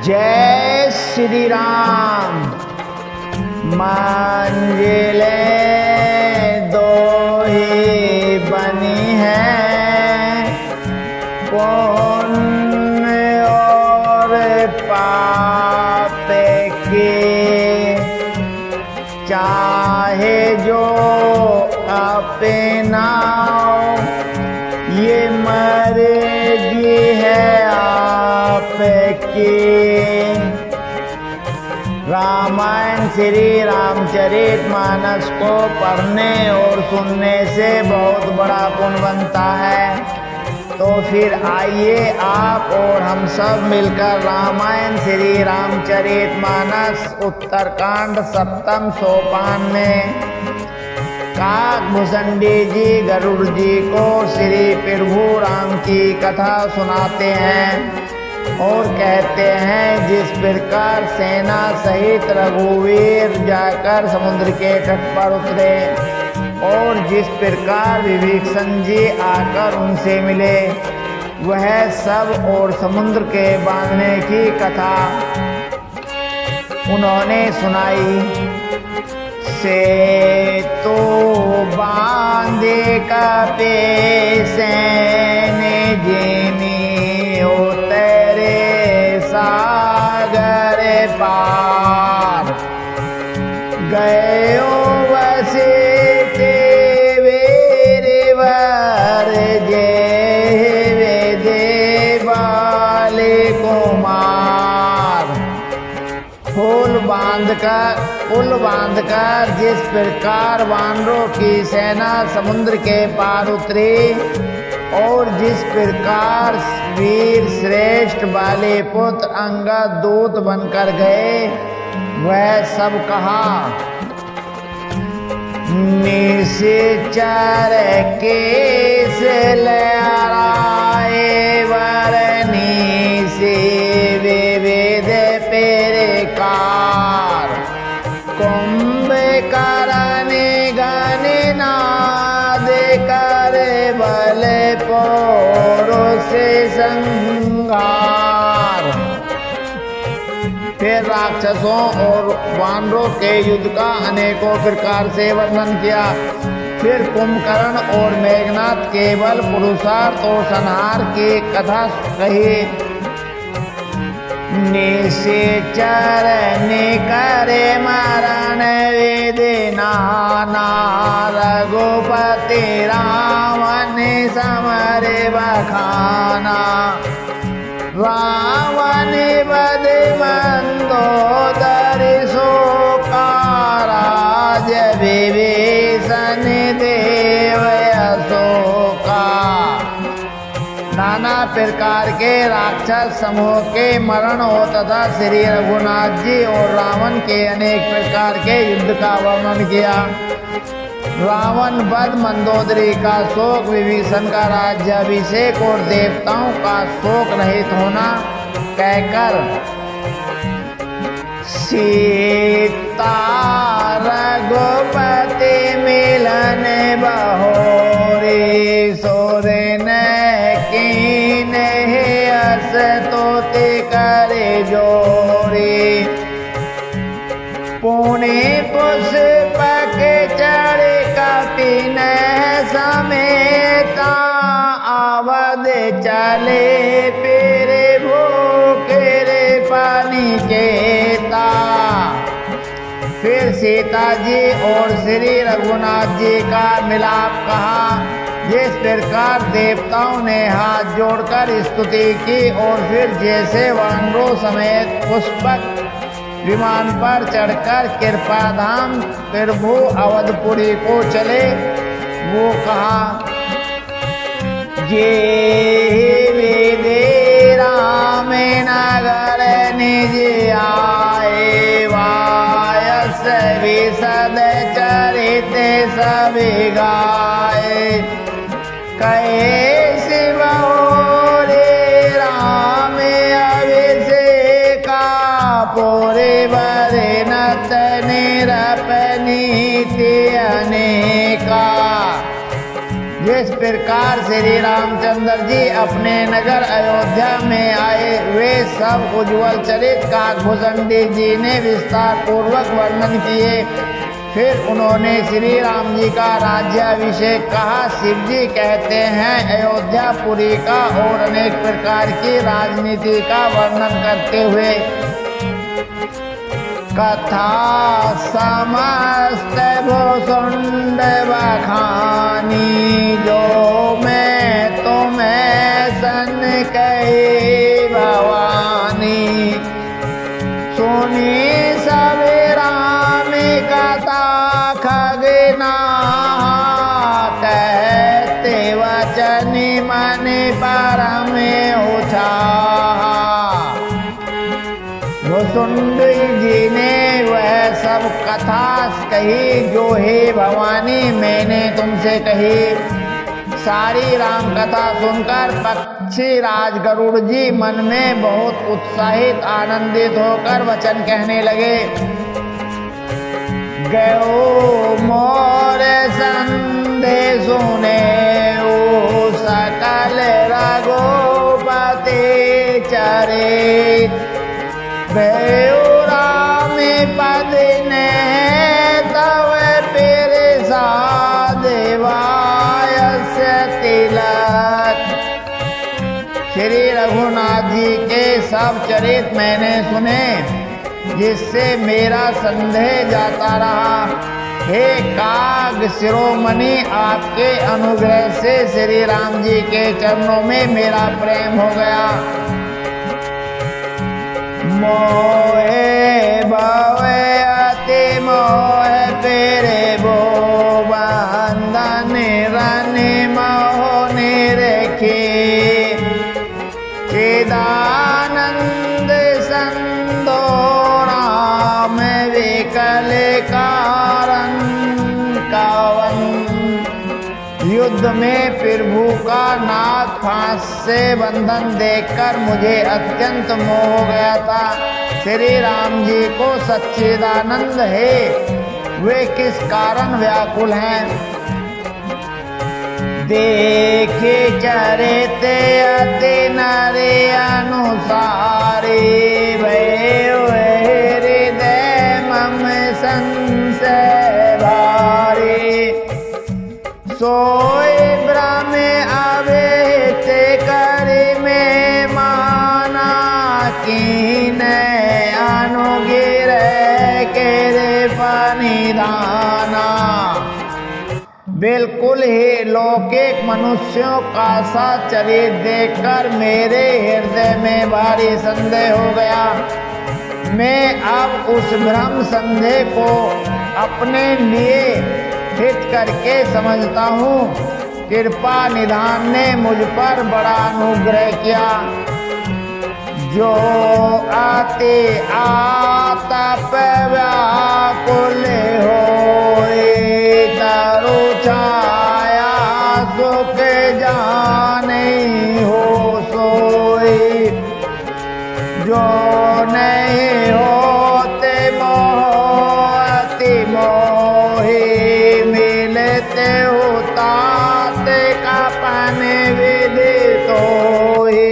जय श्री राम। मंजिलें दो ही बनी हैं, पुण्य और पाप की, चाहे जो अपनाओ ये मर्जी है आपकी। रामायण श्री रामचरितमानस को पढ़ने और सुनने से बहुत बड़ा पुण्य बनता है। तो फिर आइए आप और हम सब मिलकर रामायण श्री रामचरितमानस उत्तरकांड सप्तम सोपान में काकभूषणी जी गरुड़ जी को श्री प्रभु राम की कथा सुनाते हैं और कहते हैं, जिस प्रकार सेना सहित रघुवीर जाकर समुद्र के तट पर उतरे और जिस प्रकार विभीषण जी आकर उनसे मिले, वह सब और समुद्र के बांधने की कथा उन्होंने सुनाई। से तो बांधे कपे सैने जिनी उतरे सागर पार, गयो वसिष्ठ वीरवर जय देवाले कुमार। पुल बांधकर जिस प्रकार वानरों की सेना समुद्र के पार उतरी और जिस प्रकार वीर श्रेष्ठ बाले पुत्र अंगद दूत बनकर गए, वह सब कहा। निश्चर केस लहराए वरनी से विविध पेरकार, कुंभकर्ण गणनाद कर बल पौरुष संहार। फिर राक्षसों और वानरों के युद्ध का अनेकों प्रकार से वर्णन किया। फिर कुंभकर्ण और मेघनाद केवल पुरुषार्थ और संहार की कथा कही। निश्चर करे मरण विधि नाना, रघुपति रावण समर बखाना। रावण बध मंदोदर शोका, राज विभीषण देव अशोका। नाना प्रकार के राक्षस समूह के मरण हो तथा श्री रघुनाथ जी और रावण के अनेक प्रकार के युद्ध का वर्णन किया। रावण वध, मंदोदरी का शोक, विभीषण का राज्याभिषेक और देवताओं का शोक रहित होना कहकर सीता रघुपति मिलन बहोरी, सोरेन कीन हस तोते करे जोरी। पुणे पुष्पक चढ़ कपिन समेता, आवध चले फिर भूखे पानी केता। फिर सीता जी और श्री रघुनाथ जी का मिलाप कहा। जिस प्रकार देवताओं ने हाथ जोड़कर स्तुति की और फिर जैसे वानरों समेत पुष्पक विमान पर चढ़कर कृपाधाम प्रभु अवधपुरी को चले, वो कहा। जे विदे राम नगर निज आए, वायस विशद चरित सब गाए। कहे शिव रे राम अभिषेका, पूरे बरे नत निरपनीति अनेका। जिस प्रकार श्री रामचंद्र जी अपने नगर अयोध्या में आए, वे सब उज्ज्वल चरित काकभूषणी जी ने विस्तार पूर्वक वर्णन किए। फिर उन्होंने श्री राम जी का राज्याभिषेक कहा। शिव जी कहते हैं, अयोध्यापुरी का और अनेक प्रकार की राजनीति का वर्णन करते हुए, कथा समस्त भूषुंड बखानी, जो मैं तुम्हें सन कही भवानी। सुनी सभी राम कथा खगना, कहते वचन मन परम उछाहा। भूसुंडी जी ने वह सब कथा कही जो हे भवानी मैंने तुमसे कही। सारी राम कथा सुनकर पक्षी राज गरुड़ जी मन में बहुत उत्साहित आनंदित होकर वचन कहने लगे। गयो मोर संदेश सुने ओ सकल रघुपति चरित, भयो राम पद ने तव फिर सादेवायस तिलक। श्री रघुनाथ जी के सब चरित मैंने सुने, जिससे मेरा संदेह जाता रहा। हे काग शिरोमणि, आपके अनुग्रह से श्री राम जी के चरणों में मेरा प्रेम हो गया। मोहे भवे अति मोहे पेरे बो, बंधन रन मोह निरखे। चिदानंद संदो राम विकल कारण कावन। युद्ध में प्रभु का नाग फांस से बंधन देखकर मुझे अत्यंत मोह हो गया था। श्री राम जी को सच्चिदानंद है, वे किस कारण व्याकुल हैं। देखे चरित अति नरे अनुसारे, भयो हृदय मम संशय भारे। सोई ब्रह्म अवेत करि में माना, कीन अनुगिर के परिधाना। बिल्कुल ही लौकिक मनुष्यों का सा चरित्र देखकर मेरे हृदय में भारी संदेह हो गया। मैं अब उस भ्रम संदेह को अपने लिए हित करके समझता हूँ। कृपा निधान ने मुझ पर बड़ा अनुग्रह किया। जो आते आतप व्याकुल होए, तरु छाया सुख जाने हो सोई। जो नहीं होते मोह अति मोहे, मिलते होतात का पन विदित होए।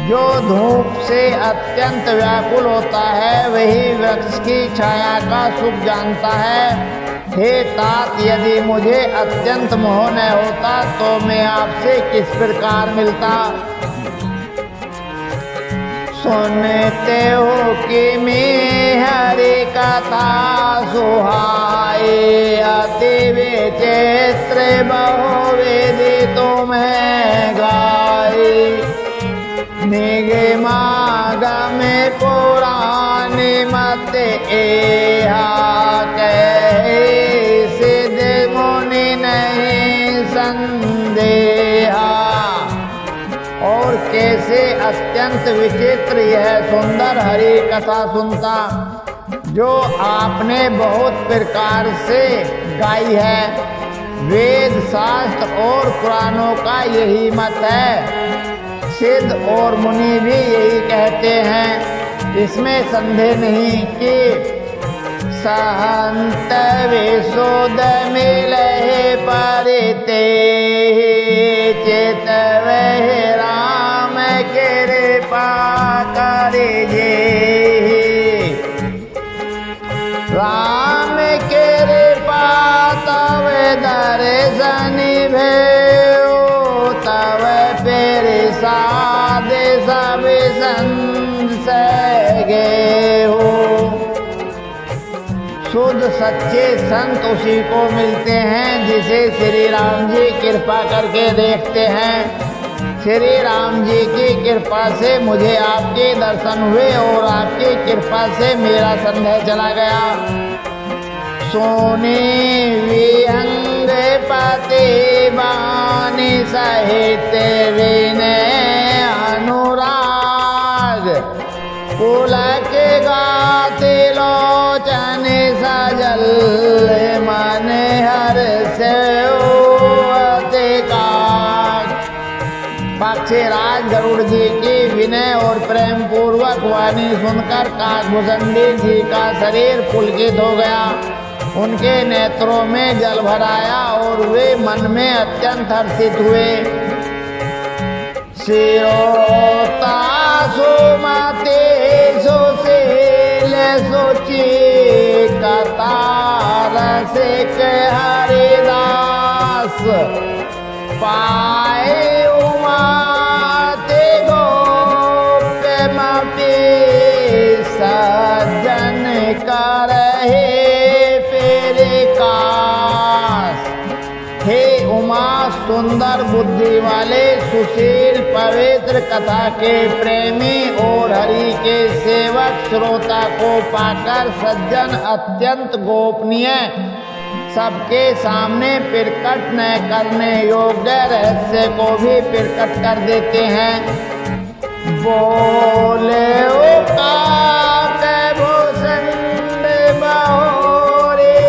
जो धूप से अत्यंत व्याकुल होता है, वही वृक्ष की छाया का सुख जानता है। हे तात, यदि मुझे अत्यंत मोह न होता तो मैं आपसे किस प्रकार मिलता। सुनते हो कि मैं हरि कथा सुहाए, अति विचित्र बहुविधि तुम्हें गाए। निगमागम पुराण मत एहा, कहे सिद्ध मुनि नहीं संदेहा। और कैसे अत्यंत विचित्र यह सुंदर हरि कथा सुनता, जो आपने बहुत प्रकार से गाई है। वेद शास्त्र और पुराणों का यही मत है। सिद्ध और मुनि भी यही कहते हैं। इसमें संदेह नहीं कि सहंत विशुद्ध मिलहि परिते चित वहि राम कृपा करिजे राम कृपा तव दर्शन भयो तव फिर साध सब संशय गेहु। शुद्ध सच्चे संत उसी को मिलते हैं जिसे श्री राम जी कृपा करके देखते हैं। श्री राम जी की कृपा से मुझे आपके दर्शन हुए और आपकी कृपा से मेरा संदेह चला गया। सोने विहंग पति बानी सहित विनय अनुराग पुलक गाते लोचन सजल मन हर से पक्षीराज गरुड़ जी की विनय और प्रेम पूर्वक वाणी सुनकर काकभूषणी जी का शरीर पुलकित हो गया। उनके नेत्रों में जल भर आया और वे मन में अत्यंत हर्षित हुए। शिरोता सुमते सुशील सुचि कतार सिक हरिदास पाए उमाते गोप्यमपि सज्जन करहे हे उमा सुंदर बुद्धि वाले सुशील पवित्र कथा के प्रेमी और हरि के सेवक श्रोता को पाकर सज्जन अत्यंत गोपनीय सबके सामने प्रकट न करने योग्य रहस्य को भी प्रकट कर देते हैं। बोले ओ काकभूषण बहोरे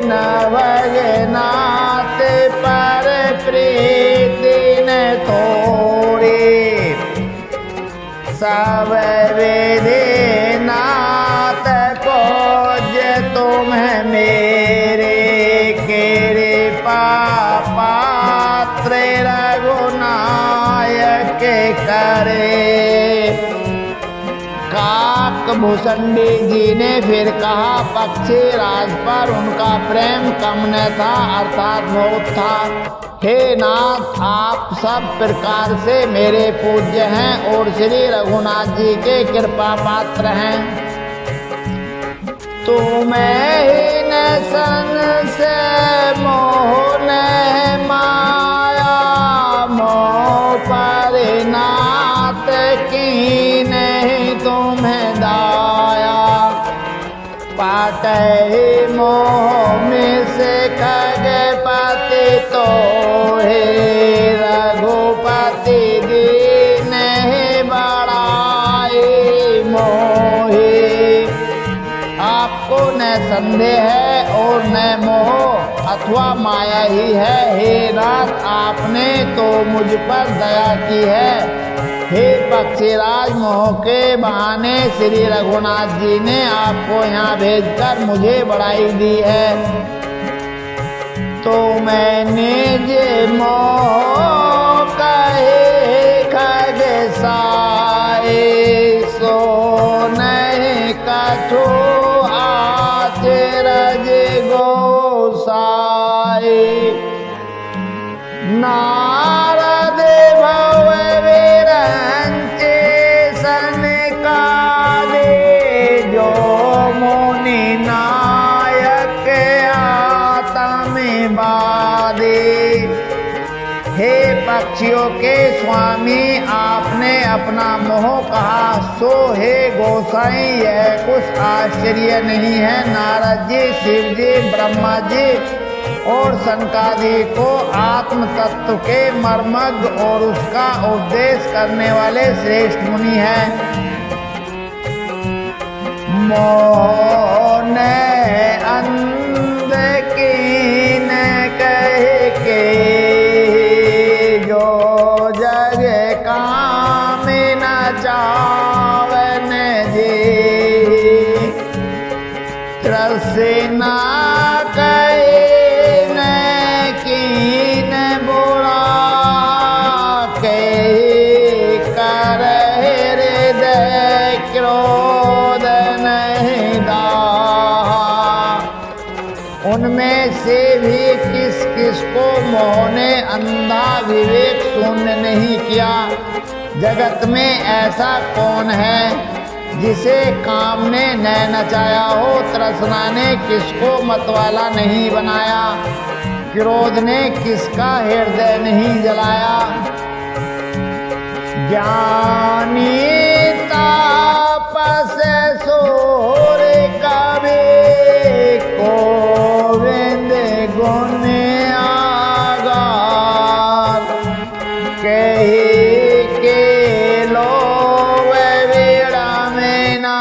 नवघनाथ पर प्रीति न थोड़ी सब विधि नाथ खोज तुम्हें मेरे कृपा पात्र रघुनायक करे। काकभूषणी जी ने फिर कहा पक्षीराज पर उनका प्रेम कम न था अर्थात बहुत था। हे नाथ आप सब प्रकार से मेरे पूज्य हैं और श्री रघुनाथ जी के कृपा पात्र हैं। तुम्हें ही न संशय मोह न माया मोह परिनाथ की नहीं तुम्हें दाया पाते मोह में से खगपति तो हे रघुपति दीन बड़ाई मोहे। आपको न संदेह है और न मोह अथवा माया ही है। हे नाथ आपने तो मुझ पर दया की है। हे पक्षीराज मोह के बहाने श्री रघुनाथ जी ने आपको यहाँ भेजकर मुझे बड़ाई दी है। तो मैंने जे मोह कहे खग साए सो नहीं कछो आचरज गोसाए नारद भव विरंचे सनकाले जो मुनि नायक आतम बादे। हे पक्षियों के स्वामी आपने अपना मोह कहा सो हे गोसाई यह कुछ आश्चर्य नहीं है। नारद जी शिव जी ब्रह्मा जी और सनकादि को आत्म तत्व के मर्मज्ञ और उसका उपदेश करने वाले श्रेष्ठ मुनि हैं। मोह न अंध कीन कह के जो जग काम न चावन जी त्रस में से भी किस किस को मोह ने अंधा विवेक शून्य नहीं किया। जगत में ऐसा कौन है जिसे काम ने न नचाया हो, तृष्णा ने किसको मतवाला नहीं बनाया, क्रोध ने किसका हृदय नहीं जलाया। ज्ञानी तापस सोर कवि गोविंद गुण आगार, कही के लो वेड़ा में ना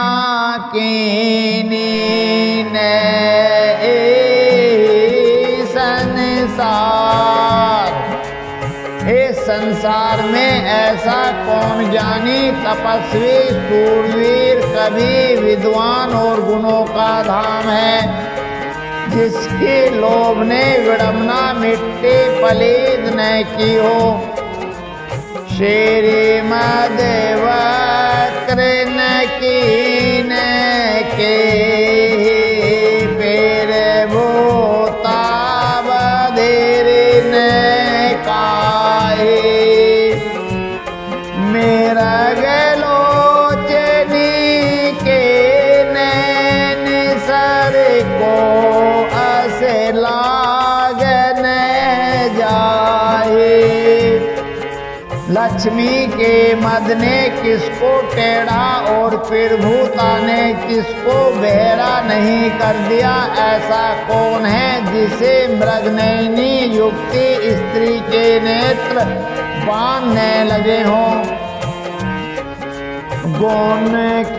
कीनी ने संसार। इस संसार में ऐसा कौन ज्ञानी तपस्वी सूरवीर कवि विद्वान और गुणों का धाम है, जिसके लोभ ने विडम्बना मिट्टी पलीद न की हो। श्रीमद वक्र कीन के पेर भूता बधिर न काहे, मेरा गलोचनी के नैन सर को अस लागन जाए। लक्ष्मी के मद ने किसको टेढ़ा और फिर भूता ने किसको बहरा नहीं कर दिया। ऐसा कौन है जिसे मृगनयनी युक्ति स्त्री के नेत्र बांधने लगे हों। गुण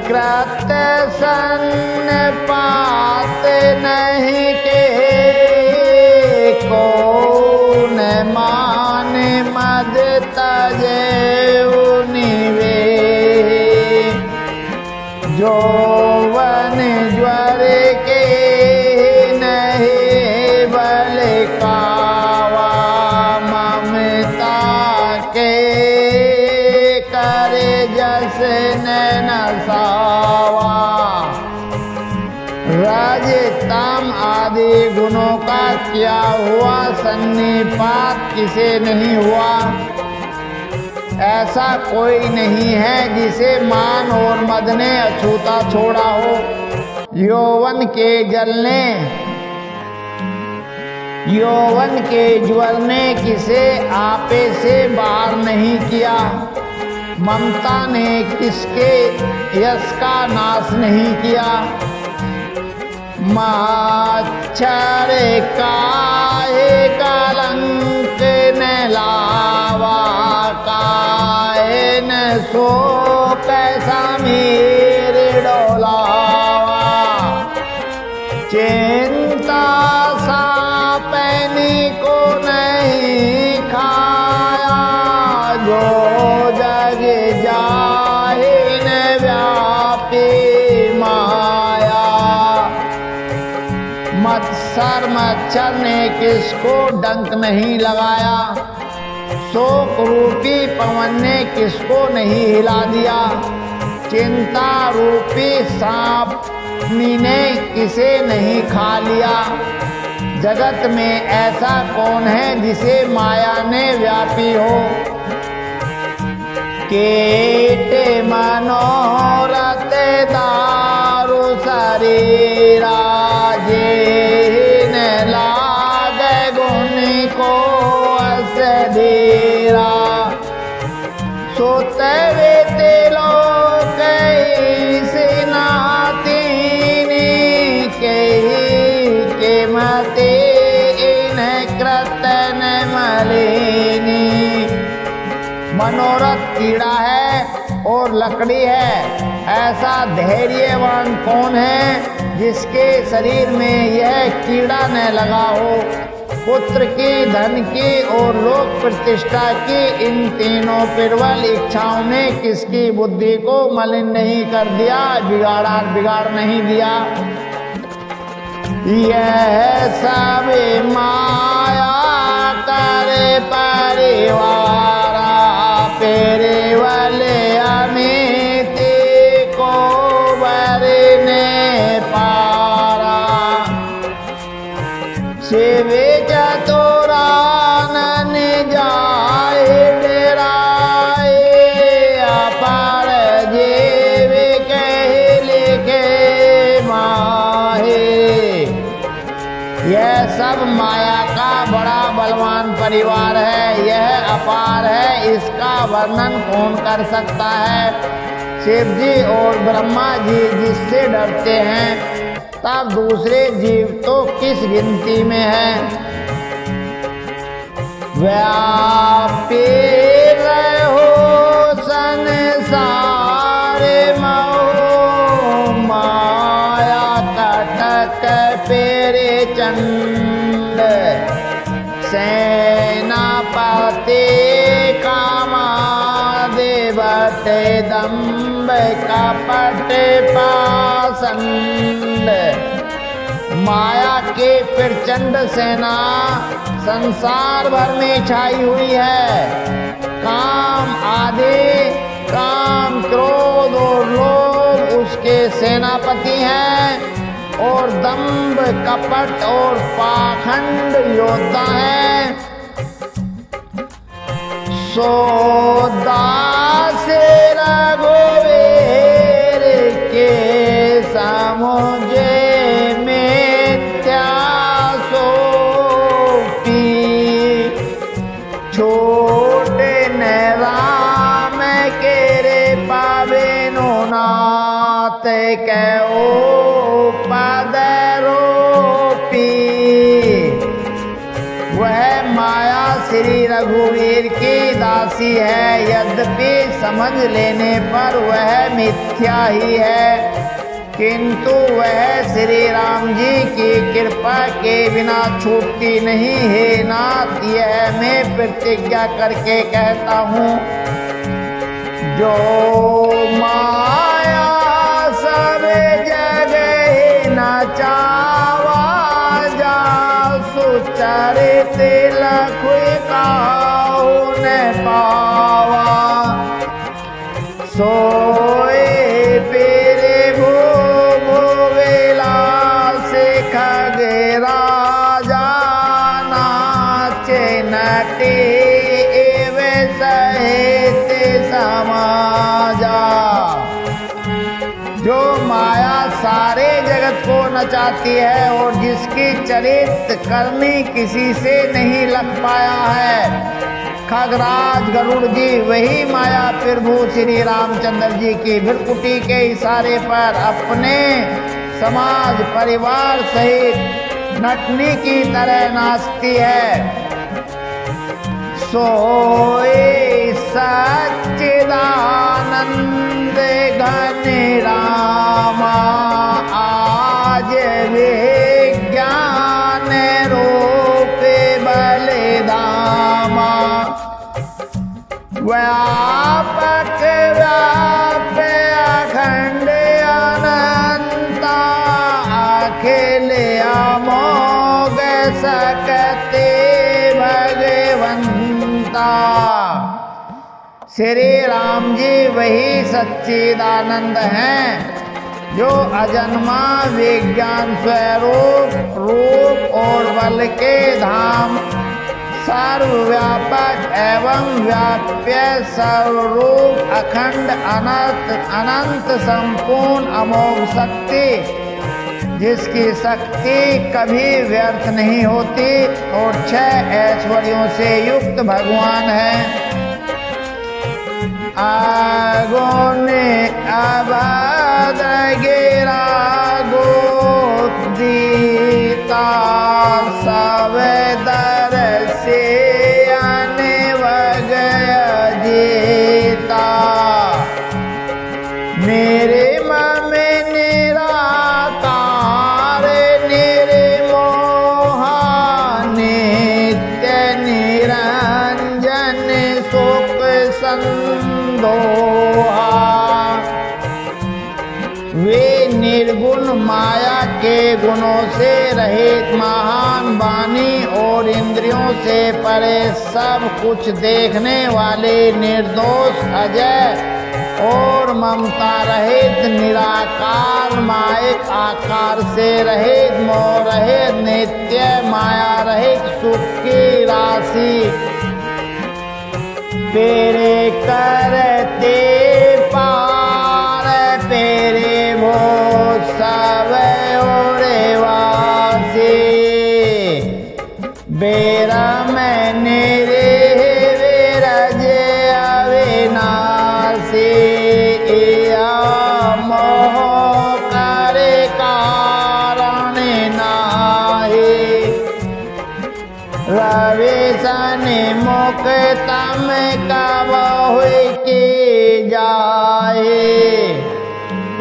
कृत सन पात नहीं के कौन मान मद तजे निवे। जौवन ज्वर के नहीं बल कावा, ममता के करे जस नसावा। रज तम आदि गुणों का क्या हुआ सन्निपात किसे नहीं हुआ। ऐसा कोई नहीं है जिसे मान और मद ने अछूता छोड़ा हो। यौवन के जलने यौवन के ज्वर ने किसे आपे से बाहर नहीं किया। ममता ने किसके यश का नाश नहीं किया। मच्छर काहे कलंक न लावा, काहे न सो कैसा मेरे डोलावा। चिंता सा पैनी को नहीं खाया, जो जग जाहे न व्यापी माया। मत्सर मच्छर ने किसको डंक नहीं लगाया। शोक रूपी पवन ने किसको नहीं हिला दिया। चिंता रूपी सांप ने किसे नहीं खा लिया। जगत में ऐसा कौन है जिसे माया ने व्यापी हो। केटे मनोरथ दारु शरीरा, जेन लाग गुण को अस धीरा। सोतवे तेलो कई सिनातीनी, कही के मते इन कृतन मलिनी। मनोरथ कीड़ा है और लकड़ी है, ऐसा धैर्यवान कौन है जिसके शरीर में यह कीड़ा न लगा हो। पुत्र की, धन की और लोक प्रतिष्ठा की इन तीनों प्रबल इच्छाओं ने किसकी बुद्धि को मलिन नहीं कर दिया, बिगाड़ नहीं दिया। यह सब माया करे परिवारा, तेरे वाले अमित को बरने पारा। परिवार है, यह अपार है, इसका वर्णन कौन कर सकता है। शिव जी और ब्रह्मा जी जिससे डरते हैं, तब दूसरे जीव तो किस गिनती में है। व्यापी रहो संसार मोह, माया कटक पेरे चंड, सेनापति कामादेवत दंभ कपट पाषंड। माया के प्रचंड सेना संसार भर में छाई हुई है। काम आदि, काम क्रोध और लोभ उसके सेनापति हैं, और दंभ कपट और पाखंड योद्धा हैं। दास रघुवीर के समुझे मिथ्या सोपी, छोटे न राम के रे पावेनो नाथ कहो पद रोपी। वह माया श्री रघुवीर की दासी है, यद्यपि समझ लेने पर वह मिथ्या ही है, किंतु वह श्री राम जी की कृपा के बिना छूटती नहीं है नाथ। यह मैं प्रतिज्ञा करके कहता हूँ, जो माया सब जगह न चावा, जा सुचरित लखु काहू न पावा। सोए पेरे राजा नाचे नटे एव सहित समाजा। जो माया सारे जगत को नचाती है और जिसकी चरित करनी किसी से नहीं लग पाया है। खगराज गरुड़ जी वही माया प्रभु श्री रामचंद्र जी की भृकुटी के इशारे पर अपने समाज परिवार सहित नटनी की तरह नाचती है। सोए सच्चिदानंद घन रामा, आज विज्ञान रूप बलिधामा। व्यापक व्याप अखंड अनंता, अखिल अमोघ सकते भगवंता। श्री राम जी वही सच्चिदानंद हैं, जो अजन्मा विज्ञान स्वरूप रूप और बल के धाम, सर्वव्यापक एवं व्याप्य सर्वरूप अखंड अनंत संपूर्ण अमोघ शक्ति, जिसकी शक्ति कभी व्यर्थ नहीं होती और 6 ऐश्वर्यों से युक्त भगवान है। आगोने अभद्र गिरा गोदीता, सब दर से अनवग जीता। मेरे मन में निराकार निर्मोहा, नित्य निरंजन सुख संदोहा। वे निर्गुण माया के गुणों से रहित महान वाणी और इंद्रियों से परे सब कुछ देखने वाले निर्दोष अजय और ममता रहित निराकार मायिक आकार से रहित मोह रहित नित्य माया रहित सुख की राशि। तेरे करते पार तेरे वो सब और वासी, बेरा मैंने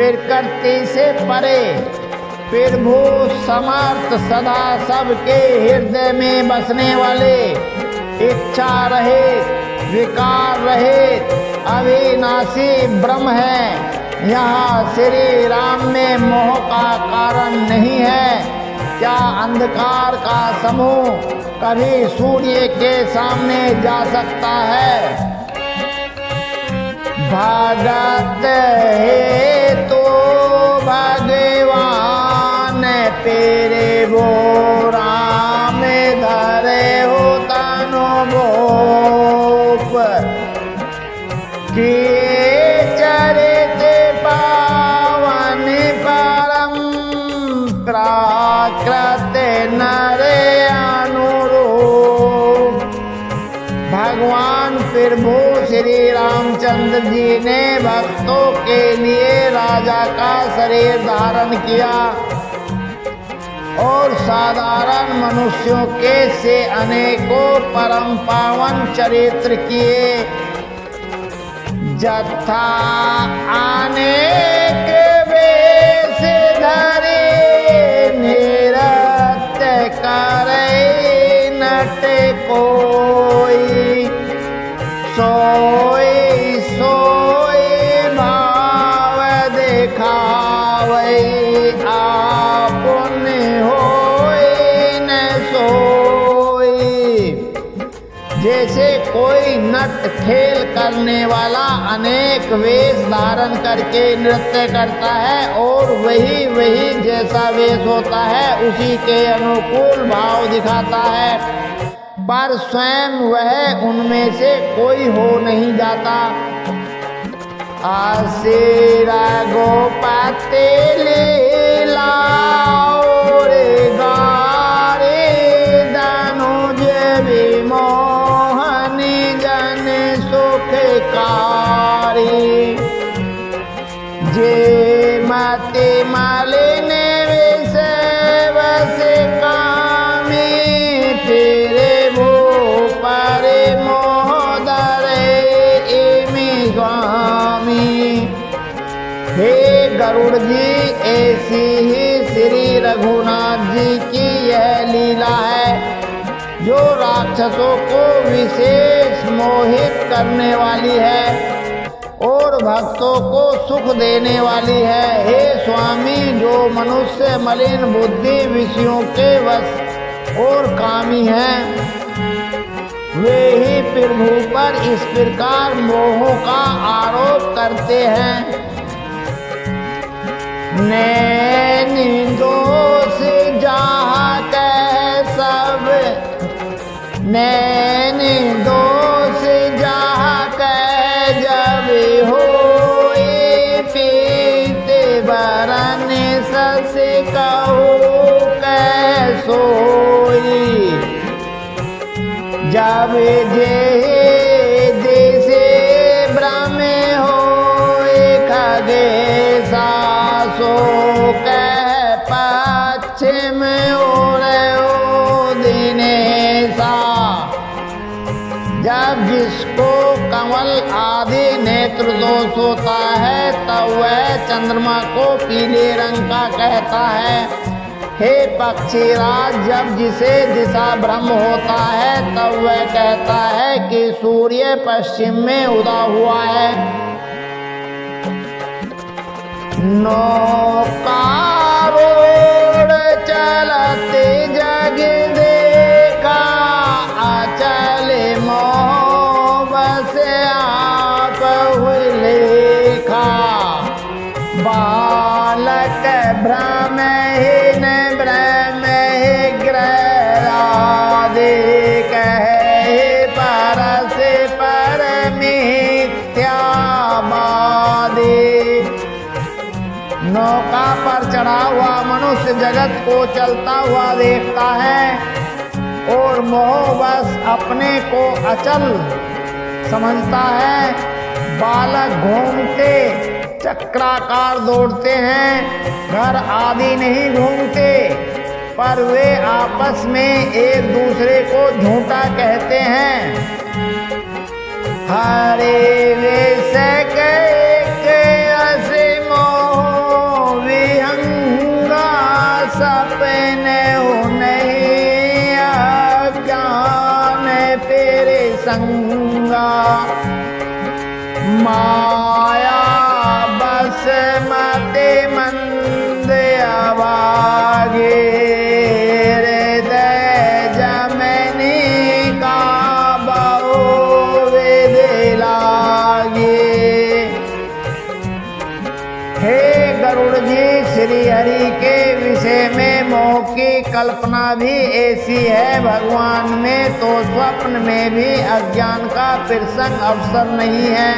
प्रकृति से परे प्रभु समर्थ सदा सबके हृदय में बसने वाले, इच्छा रहित, विकार रहित, अविनाशी ब्रह्म है। यहाँ श्री राम में मोह का कारण नहीं है। क्या अंधकार का समूह कभी सूर्य के सामने जा सकता है? भगत है तो भगवान तेरे वो राम धरे हो तनो भोप किए चरित पावन परम प्राकृत नरे अनुरूप। भगवान प्रभु श्री रामचंद्र जी ने भक्तों के लिए राजा का शरीर धारण किया और साधारण मनुष्यों के से अनेकों परम पावन चरित्र किए। जथा अनेक वेश धरे निरत करे नट कोई, सोई सोई भाव दिखावे आपन होई न सोई। जैसे कोई नट खेल करने वाला अनेक वेश धारण करके नृत्य करता है और वही जैसा वेश होता है उसी के अनुकूल भाव दिखाता है, पर स्वयं वह उनमें से कोई हो नहीं जाता। आसेरा गोपाते लीला रे गारे दानुज विमोहन जन सुखकारी। जे मते मालिन विषय बस कामी तेरे वो परे मोहदरे इमी स्वामी। हे गरुड़ जी, ऐसी ही श्री रघुनाथ जी की यह लीला है जो राक्षसों को विशेष मोहित करने वाली है और भक्तों को सुख देने वाली है। हे स्वामी, जो मनुष्य मलिन बुद्धि विषयों के वश और कामी हैं, वे ही प्रभु पर इस प्रकार मोह का आरोप करते हैं। नैन दोष जहाँ कह सब, नैन दोष जहाँ कह जब हो पीते बरन सस कहो कह सोई। जब जे जैसे ब्रह्म हो खगे सासो कह पश्चिम ओर दिनेशा। जब जिसको कमल आदि नेत्र दोष होता है तब वह चंद्रमा को पीले रंग का कहता है। हे पक्षीराज, जब जिसे दिशा भ्रम होता है तब वह कहता है कि सूर्य पश्चिम में उदा हुआ है। नौका रोड चलते जग देखा, अचल मोह बस आप हुए लेखा। बालक भ्रमहीन ब्रह्म ग्रहादि कहे परस पर मिथ्यावादी। नौका पर चढ़ा हुआ मनुष्य जगत को चलता हुआ देखता है और मोहवश अपने को अचल समझता है। बालक घूमते चक्राकार दौड़ते हैं, घर आदि नहीं घूमते, पर वे आपस में एक दूसरे को झूठा कहते हैं। हरे वे से मोह श्री हरि के विषय में मोह की कल्पना भी ऐसी है भगवान में, तो स्वप्न में भी अज्ञान का प्रसंग अवसर नहीं है।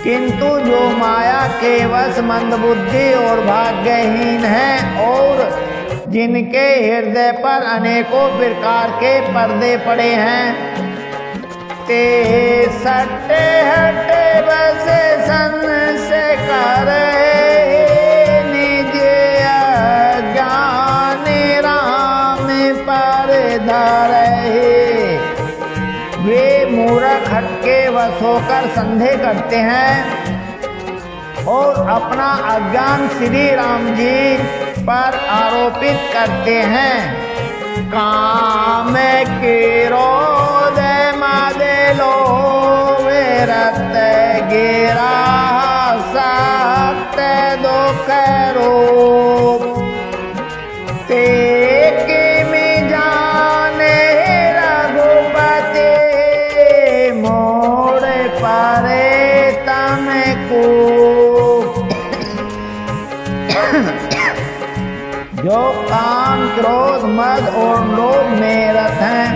किंतु जो माया के वश मंदबुद्धि और भाग्यहीन है और जिनके हृदय पर अनेकों प्रकार के पर्दे पड़े हैं, ते सटे हटे बसे संशय करे निज अज्ञान राम पर धरे। वे मूर्ख हटके वश होकर संदेह करते हैं और अपना अज्ञान श्री राम जी पर आरोपित करते हैं। काम क्रोध मद लोभ रत गिरा सत्य दुख रूप, ते किमि जाने रघुपति मोड़ परे तमको। जो काम क्रोध मद और लोभ में रत हैं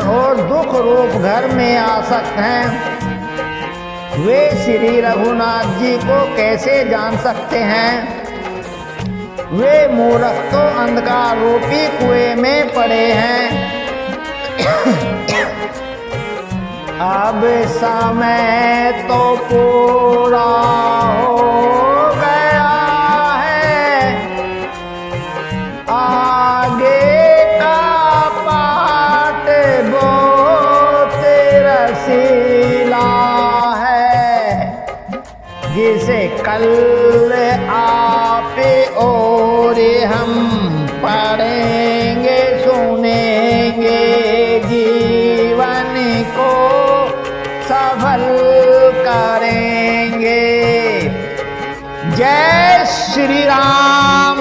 और दुख रूप घर में आसक्त हैं, वे श्री रघुनाथ जी को कैसे जान सकते हैं। वे मूर्ख तो अंधकार रूपी कुएं में पड़े हैं। अब समय तो पूरा हो गया है, आगे का पाठ बहुत रसीला है। जिसे कल आप और हम पढ़ेंगे सुनेंगे, जीवन को सफल करेंगे। जय श्री राम।